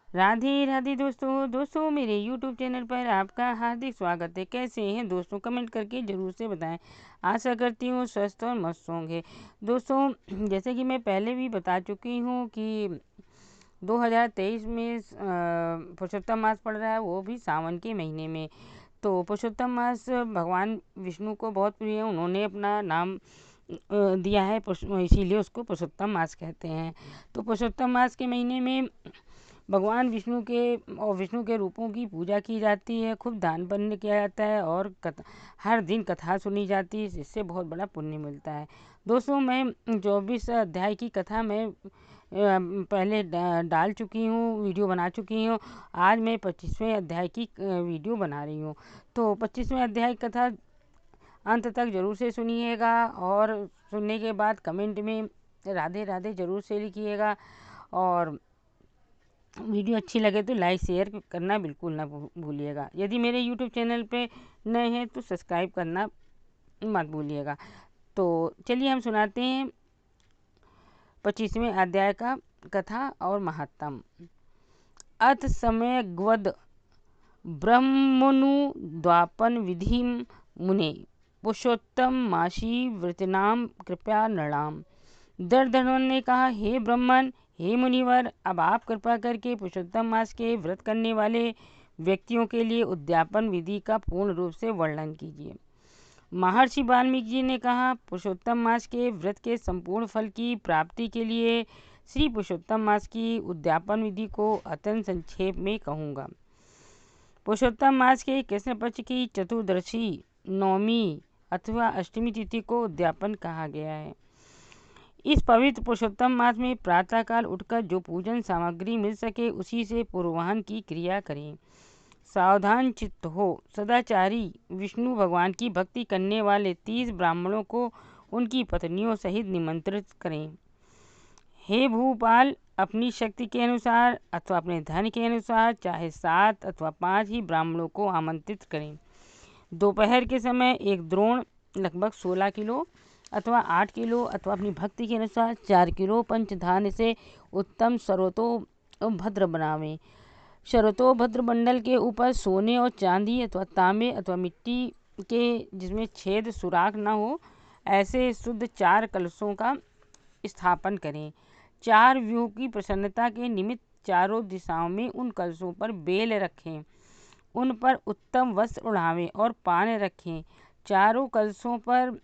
राधे राधे दोस्तों मेरे YouTube channel पर आपका हार्दिक स्वागत है। कैसे हैं दोस्तों? कमेंट करके ज़रूर से बताएं। आशा करती हूँ स्वस्थ और मस्त होंगे। दोस्तों जैसे कि मैं पहले भी बता चुकी हूँ कि 2023 में पुरुषोत्तम मास पड़ रहा है, वो भी सावन के महीने में। तो पुरुषोत्तम मास भगवान विष्णु को बहुत प्रिय है, उन्होंने अपना नाम दिया है, इसीलिए उसको पुरुषोत्तम मास कहते हैं। तो पुरुषोत्तम मास के महीने में भगवान विष्णु के रूपों की पूजा की जाती है, खूब दान पुण्य किया जाता है और हर दिन कथा सुनी जाती है, जिससे बहुत बड़ा पुण्य मिलता है। दोस्तों मैं 24 अध्याय की कथा मैं पहले डाल चुकी हूँ, वीडियो बना चुकी हूँ। आज मैं 25वें अध्याय की वीडियो बना रही हूँ। तो 25वें अध्याय की कथा अंत तक ज़रूर से सुनिएगा और सुनने के बाद कमेंट में राधे राधे ज़रूर से लिखिएगा। और वीडियो अच्छी लगे तो लाइक शेयर करना बिल्कुल ना भूलिएगा। यदि मेरे यूट्यूब चैनल पे नए हैं तो सब्सक्राइब करना मत भूलिएगा। तो चलिए हम सुनाते हैं 25वें अध्याय का कथा और महात्म। अथ समय ग्वद ब्रह्मनु द्वापन विधि मुने पुरुषोत्तम मासी व्रतनाम कृपया नृणाम। दर्दन ने कहा, हे ब्रह्मन, हे मुनिवर, अब आप कृपा करके पुरुषोत्तम मास के व्रत करने वाले व्यक्तियों के लिए उद्यापन विधि का पूर्ण रूप से वर्णन कीजिए। महर्षि वाल्मीकि जी ने कहा, पुरुषोत्तम मास के व्रत के संपूर्ण फल की प्राप्ति के लिए श्री पुरुषोत्तम मास की उद्यापन विधि को अत्यंत संक्षेप में कहूँगा। पुरुषोत्तम मास के कृष्ण पक्ष की चतुर्दशी, नौमी अथवा अष्टमी तिथि को उद्यापन कहा गया है। इस पवित्र पुरुषोत्तम मास में प्रातःकाल उठकर जो पूजन सामग्री मिल सके उसी से पूर्वाहन की क्रिया करें। सावधान चित्त हो। सदाचारी विष्णु भगवान की भक्ति करने वाले 30 ब्राह्मणों को उनकी पत्नियों सहित निमंत्रित करें। हे भूपाल, अपनी शक्ति के अनुसार अथवा अपने धन के अनुसार चाहे 7 अथवा 5 ही ब्राह्मणों को आमंत्रित करें। दोपहर के समय एक द्रोण लगभग 16 किलो अथवा 8 किलो अथवा अपनी भक्ति के अनुसार 4 किलो पंचधान्य से उत्तम सर्वतोभद्र बनावें। सर्वतोभद्र मंडल के ऊपर सोने और चांदी अथवा तांबे अथवा मिट्टी के जिसमें छेद सुराख न हो ऐसे शुद्ध 4 कलशों का स्थापन करें। 4 व्यूह की प्रसन्नता के निमित्त चारों दिशाओं में उन कलशों पर बेल रखें, उन पर उत्तम वस्त्र उड़ावें और पान रखें। चारों कलशों पर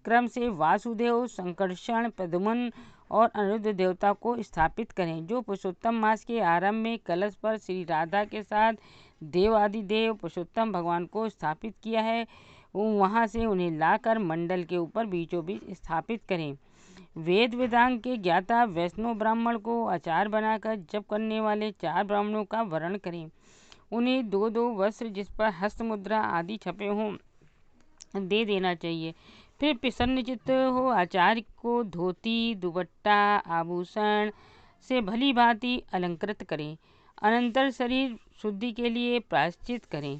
क्रम से वासुदेव, संकर्षण, प्रद्युम्न और अनिरुद्ध देवता को स्थापित करें। जो पुरुषोत्तम मास के आरंभ में कलश पर श्री राधा के साथ देवादिदेव पुरुषोत्तम भगवान को स्थापित किया है, वहां से उन्हें लाकर मंडल के ऊपर बीचों बीच स्थापित करें। वेद वेदांग के ज्ञाता वैष्णव ब्राह्मण को आचार बनाकर जप करने वाले 4 ब्राह्मणों का वर्ण करें। उन्हें 2-2 वस्त्र जिस पर हस्त मुद्रा आदि छपे हों दे देना चाहिए। फिर प्रसन्न चित्त हो आचार्य को धोती, दुपट्टा, आभूषण से भली भांति अलंकृत करें। अनंतर शरीर शुद्धि के लिए प्रायश्चित करें।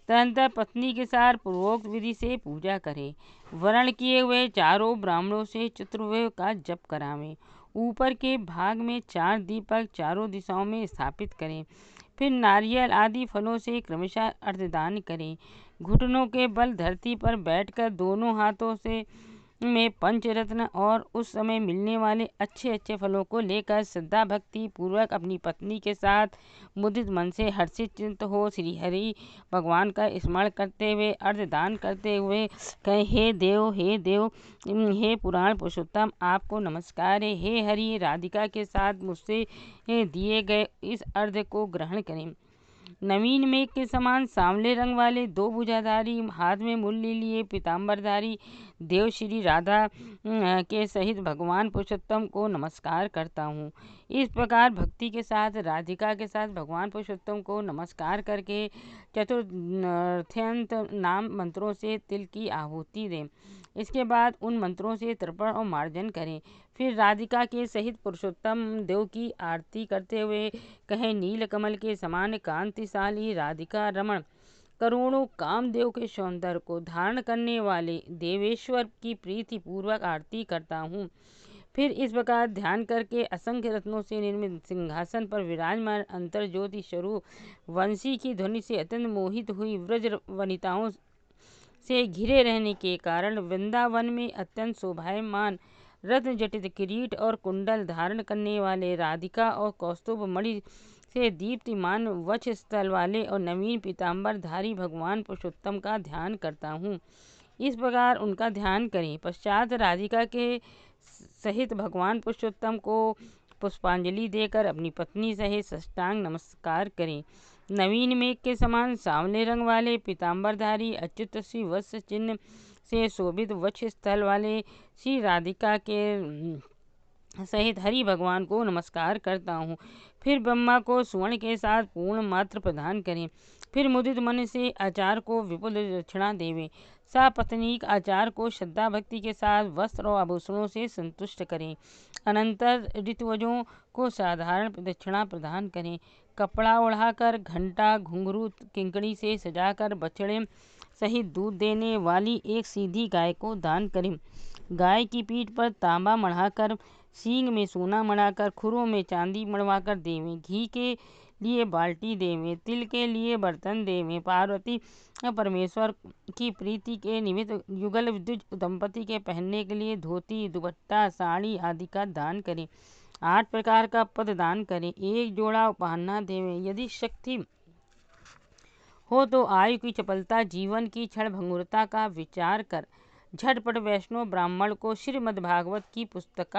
तदंतर पत्नी के साथ पूर्वोक्त विधि से पूजा करें। वर्ण किए हुए चारों ब्राह्मणों से चतुर्वेद का जप करावें। ऊपर के भाग में 4 दीपक चारों दिशाओं में स्थापित करें। फिर नारियल आदि फलों से क्रमशः अर्धदान करें। घुटनों के बल धरती पर बैठकर दोनों हाथों से में पंचरत्न और उस समय मिलने वाले अच्छे अच्छे फलों को लेकर श्रद्धा भक्ति पूर्वक अपनी पत्नी के साथ मुदित मन से हर्षित चित्त हो श्री हरि भगवान का स्मरण करते हुए अर्धदान करते हुए कहें, हे देव, हे देव, हे पुराण पुरुषोत्तम, आपको नमस्कार है। हे हरि, राधिका के साथ मुझसे दिए गए इस अर्ध को ग्रहण करें। नवीन मेघ के समान सांवले रंग वाले 2 भुजाधारी हाथ में मुरली लिए पीताम्बरधारी देव श्री राधा के सहित भगवान पुरुषोत्तम को नमस्कार करता हूँ। इस प्रकार भक्ति के साथ राधिका के साथ भगवान पुरुषोत्तम को नमस्कार करके चतुर्थ्यंत नाम मंत्रों से तिल की आहुति दें। इसके बाद उन मंत्रों से तर्पण और मार्जन करें। फिर राधिका के सहित पुरुषोत्तम देव की आरती करते हुए कहें, नील कमल के समान कांतिशाली राधिका रमण करोड़ों कामदेव के सौंदर्य को धारण करने वाले देवेश्वर की प्रीति पूर्वक आरती करता हूँ। फिर इस प्रकार ध्यान करके असंख्य रत्नों से निर्मित सिंहासन पर विराजमान अंतर ज्योति स्वरूप वंशी की ध्वनि से अत्यंत मोहित हुई व्रज वनिताओं से घिरे रहने के कारण वृंदावन में अत्यंत शोभायमान रत्न जटित किरीट और कुंडल धारण करने वाले राधिका और कौस्तुभ मणि से दीप्तिमान वक्ष स्थल वाले और नवीन पीताम्बरधारी भगवान पुरुषोत्तम का ध्यान करता हूँ। इस प्रकार उनका ध्यान करें। पश्चात राधिका के सहित भगवान पुरुषोत्तम को पुष्पांजलि देकर अपनी पत्नी सहित साष्टांग नमस्कार करें। नवीन मेघ के समान सांवले रंग वाले पीताम्बरधारी अच्युत श्री वत्स चिन्ह से शोभित वक्ष स्थल वाले श्री राधिका के सहित हरि भगवान को नमस्कार करता हूँ। फिर ब्रह्मा को सुवर्ण के साथ पूर्ण मात्र प्रदान करें। फिर मुदित मन से आचार्य को विपुल दक्षिणा देवें। सपत्नीक आचार्य को श्रद्धा भक्ति के साथ वस्त्र और आभूषणों से संतुष्ट करें। अनंतर ऋतुवजों को साधारण दक्षिणा प्रदान करें। कपड़ा ओढ़ाकर घंटा घुंघरू किंकड़ी से सजाकर बछड़े सहित दूध देने वाली एक सीधी गाय को दान करें। गाय की पीठ पर तांबा मढ़ाकर, सींग में सोना मढ़ाकर, खुरों में चांदी मढ़वाकर देवें। घी के लिए बाल्टी देवें, तिल के लिए बर्तन देवें। पार्वती परमेश्वर की प्रीति के निमित्त युगल द्विज दंपति के पहनने के लिए धोती, दुपट्टा, साड़ी आदि का दान करें। 8 प्रकार का पद दान करें। 1 जोड़ा पहनना देवें। यदि शक्ति हो तो आयु की चपलता, जीवन की क्षण भंगुरता का विचार कर झटपट वैष्णव ब्राह्मण को श्रीमद्भागवत की पुस्तक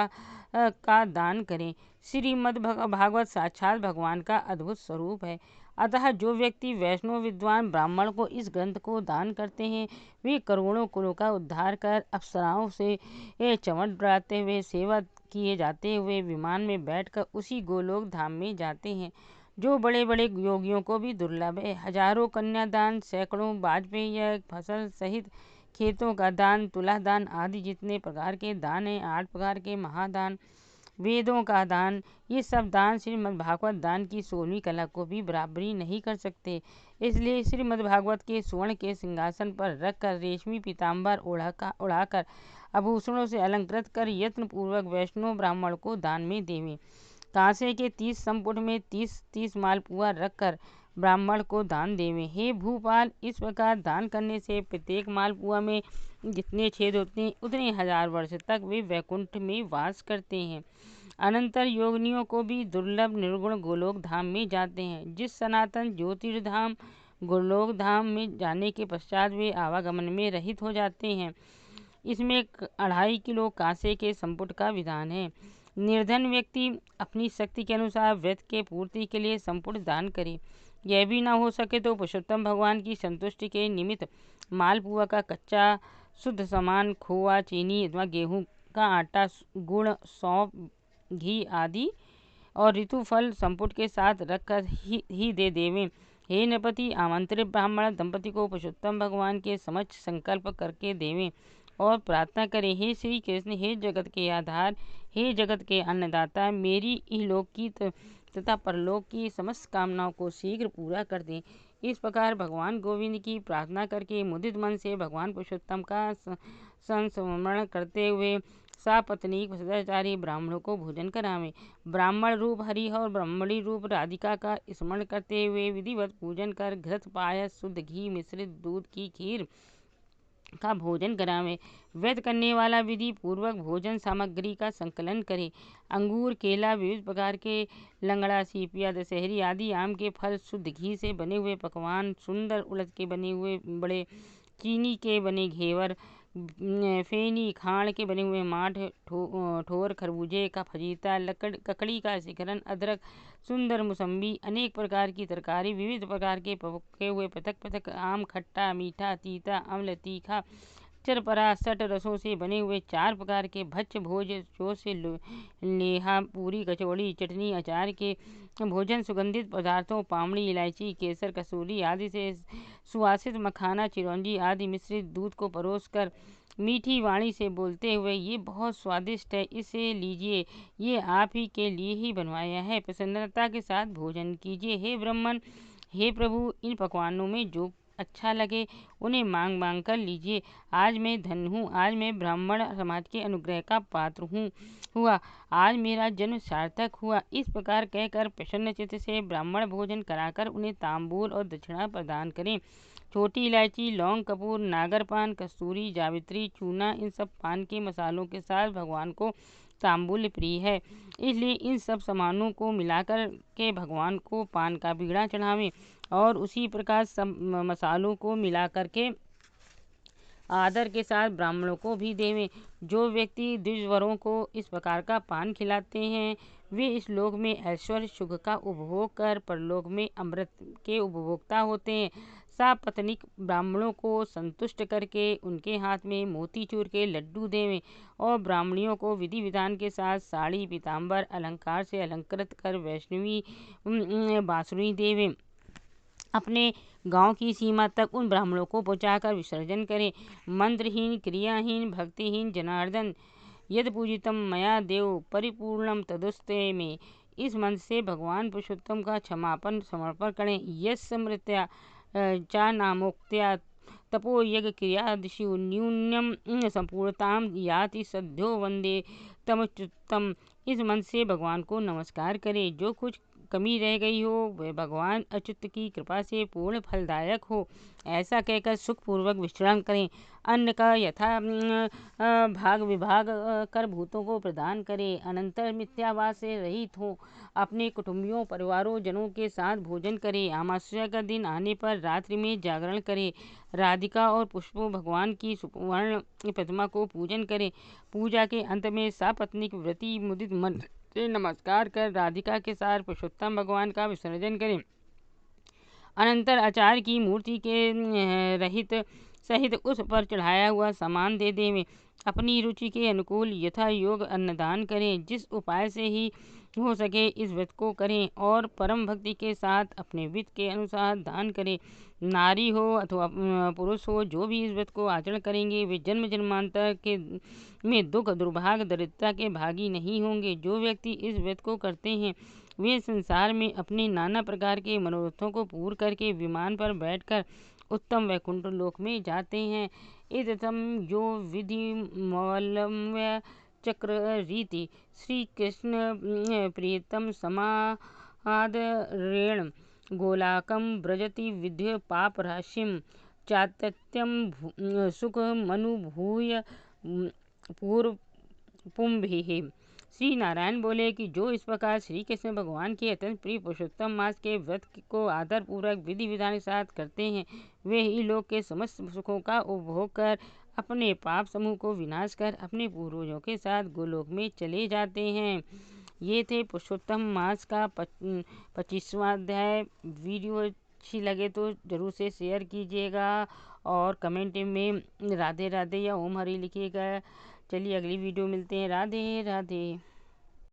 का दान करें। श्रीमद्भागवत साक्षात भगवान का अद्भुत स्वरूप है। अतः जो व्यक्ति वैष्णव विद्वान ब्राह्मण को इस ग्रंथ को दान करते हैं वे करोड़ों कुलों का उद्धार कर अप्सराओं से चमट बढ़ाते हुए सेवा किए जाते हुए विमान में बैठकर उसी गोलोक धाम में जाते हैं जो बड़े बड़े योगियों को भी दुर्लभ है। हजारों कन्यादान, सैकड़ों वाजपेयी फसल सहित खेतों का दान, तुला दान आदि जितने प्रकार के दान हैं, 8 प्रकार के महादान, वेदों का दान, ये सब दान श्रीमद्भागवत दान की 16वीं कला को भी बराबरी नहीं कर सकते। इसलिए श्रीमद्भागवत के स्वर्ण के सिंहासन पर रखकर रेशमी पीताम्बर ओढ़ाकर आभूषणों से अलंकृत कर यत्न पूर्वक वैष्णव ब्राह्मण को दान में देवें। कांसे के 30 संपुट में 30 मालपुआ रखकर ब्राह्मण को दान देवें। हे भूपाल, इस प्रकार दान करने से प्रत्येक मालपुआ में जितने छेद होते हैं उतने 1000 वर्ष तक वे वैकुंठ में वास करते हैं। अनंतर योगिनियों को भी दुर्लभ निर्गुण गोलोक धाम में जाते हैं। जिस सनातन ज्योतिर्धाम गोलोक धाम में जाने के पश्चात वे आवागमन में रहित हो जाते हैं। इसमें 2.5 किलो कांसे के संपुट का विधान है। निर्धन व्यक्ति अपनी शक्ति के अनुसार व्रत के पूर्ति के लिए संपुट दान करे। यह भी न हो सके तो पुरुषोत्तम भगवान की संतुष्टि के निमित्त मालपुआ का कच्चा शुद्ध सामान, खोआ, चीनी अथवा गेहूं का आटा, गुड़, सौंफ, घी आदि और ऋतुफल संपुट के साथ रखकर ही दे देवें। हे नृपति, आमंत्रित ब्राह्मण दंपति को पुरुषोत्तम भगवान के समक्ष संकल्प करके देवें और प्रार्थना करें, हे श्री कृष्ण, हे जगत के आधार, हे जगत के अन्नदाता, मेरी इहलोक की तथा परलोक की समस्त कामनाओं को शीघ्र पूरा कर दें। इस प्रकार भगवान गोविंद की प्रार्थना करके मुदित मन से भगवान पुरुषोत्तम का संस्मरण करते हुए सपत्नीक सदाचारी ब्राह्मणों को भोजन करावें। ब्राह्मण रूप हरि और ब्राह्मणी रूप राधिका का स्मरण करते हुए विधिवत पूजन कर घृत, पायस, शुद्ध घी मिश्रित दूध की खीर का भोजन करावें। व्रत करने वाला विधि पूर्वक भोजन सामग्री का संकलन करे। अंगूर, केला, विविध प्रकार के लंगड़ा, सीपिया, दशहरी आदि आम के फल, शुद्ध घी से बने हुए पकवान, सुंदर उड़द के बने हुए बड़े, चीनी के बने घेवर, फेनी, खाण के बने हुए माठ, ठोर, खरबूजे का फजीता, ककड़ी का शिखरन, अदरक, सुंदर मौसम्बी, अनेक प्रकार की तरकारी, विविध प्रकार के पके हुए पृथक पृथक आम, खट्टा, मीठा, तीता, अम्ल, तीखा, चरपरा, सट रसों से बने हुए 4 प्रकार के भक्ष्य भोज, जो से लेहा, पूरी, कचौड़ी, चटनी, अचार के भोजन, सुगंधित पदार्थों, पामड़ी, इलायची, केसर, कसूरी आदि से सुवासित मखाना, चिरौंजी आदि मिश्रित दूध को परोस कर मीठी वाणी से बोलते हुए, ये बहुत स्वादिष्ट है, इसे लीजिए, ये आप ही के लिए ही बनवाया है, प्रसन्नता के साथ भोजन कीजिए। हे ब्राह्मण, हे प्रभु, इन पकवानों में जो अच्छा लगे उन्हें मांग मांग कर लीजिए। आज मैं धन्य हूँ, आज मैं ब्राह्मण समाज के अनुग्रह का पात्र हुआ, आज मेरा जन्म सार्थक हुआ। इस प्रकार कहकर प्रसन्न चित्त से ब्राह्मण भोजन कराकर उन्हें तांबूल और दक्षिणा प्रदान करें। छोटी इलायची, लौंग, कपूर, नागरपान, कस्तूरी, जावित्री, चूना, इन सब पान के मसालों के साथ भगवान को तांबूल प्रिय है, इसलिए इन सब सामानों को मिलाकर के भगवान को पान का बीड़ा चढ़ावें और उसी प्रकार सब मसालों को मिलाकर के आदर के साथ ब्राह्मणों को भी देवें। जो व्यक्ति द्विजवरों को इस प्रकार का पान खिलाते हैं वे इस लोक में ऐश्वर्य सुख का उपभोग कर परलोक में अमृत के उपभोक्ता होते हैं। सापत्नीक ब्राह्मणों को संतुष्ट करके उनके हाथ में मोतीचूर के लड्डू देवें और ब्राह्मणियों को विधि विधान के साथ साड़ी, पीताम्बर, अलंकार से अलंकृत कर वैष्णवी बांसुरी देवें। अपने गांव की सीमा तक उन ब्राह्मणों को पहुंचाकर विसर्जन करें। मंत्रहीन, क्रियाहीन, भक्तिहीन जनार्दन यद पूजितम मया देव परिपूर्णम तदुस्ते में, इस मंत्र से भगवान पुरुषोत्तम का क्षमापन समर्पण करें। यस्य मृत्या चा नामोक्त्या तपो यज्ञ क्रियादिषु न्यून्यम संपूर्णताम याति सद्यो वंदे तमच्युतम, इस मंत्र से भगवान को नमस्कार करें। जो कुछ कमी रह गई हो वह भगवान अच्युत की कृपा से पूर्ण फलदायक हो, ऐसा कहकर सुखपूर्वक विश्राम करें। अन्न का यथा भाग विभाग कर भूतों को प्रदान करें। अनंतर मिथ्यावाद से रहित हो अपने कुटुंबियों, परिवारों, जनों के साथ भोजन करें। अमावस्या का दिन आने पर रात्रि में जागरण करें। राधिका और पुष्पों भगवान की सुवर्ण प्रतिमा को पूजन करें। पूजा के अंत में सपत्नीक व्रती मुदित मन से नमस्कार कर राधिका के साथ पुरुषोत्तम भगवान का विसर्जन करें। अनंतर आचार्य की मूर्ति के रहित सहित उस पर चढ़ाया हुआ सामान दे देवें। अपनी रुचि के अनुकूल यथा योग अन्नदान करें। जिस उपाय से ही हो सके इस व्रत को करें और परम भक्ति के साथ अपने वित्त के अनुसार दान करें। नारी हो अथवा पुरुष हो, जो भी इस व्रत को आचरण करेंगे वे जन्म जन्मांतर के में दुख, दुर्भाग्य, दरिद्रता के भागी नहीं होंगे। जो व्यक्ति इस व्रत को करते हैं वे संसार में अपने नाना प्रकार के मनोरथों को पूर्ण करके विमान पर बैठकर उत्तम वैकुंठ लोक में जाते हैं। इदम जो विधि मौलम्य चक्र रीति श्री कृष्ण प्रियतम समादरेण गोलाकम व्रजति विद्य पाप राशिम चात्यत्यम सुख मनुभूय पूर्व पुंभिः। श्री नारायण बोले कि जो इस प्रकार श्री कृष्ण भगवान के अत्यंत प्रिय पुरुषोत्तम मास के व्रत को आदर पूर्वक विधि विधान के साथ करते हैं वे ही लोक के समस्त सुखों का उपभोग कर अपने पाप समूह को विनाश कर अपने पूर्वजों के साथ गोलोक में चले जाते हैं। ये थे पुरुषोत्तम मास का 25वां अध्याय। वीडियो अच्छी लगे तो ज़रूर से शेयर कीजिएगा और कमेंट में राधे राधे या ओम हरि लिखिएगा। चलिए अगली वीडियो मिलते हैं। राधे राधे।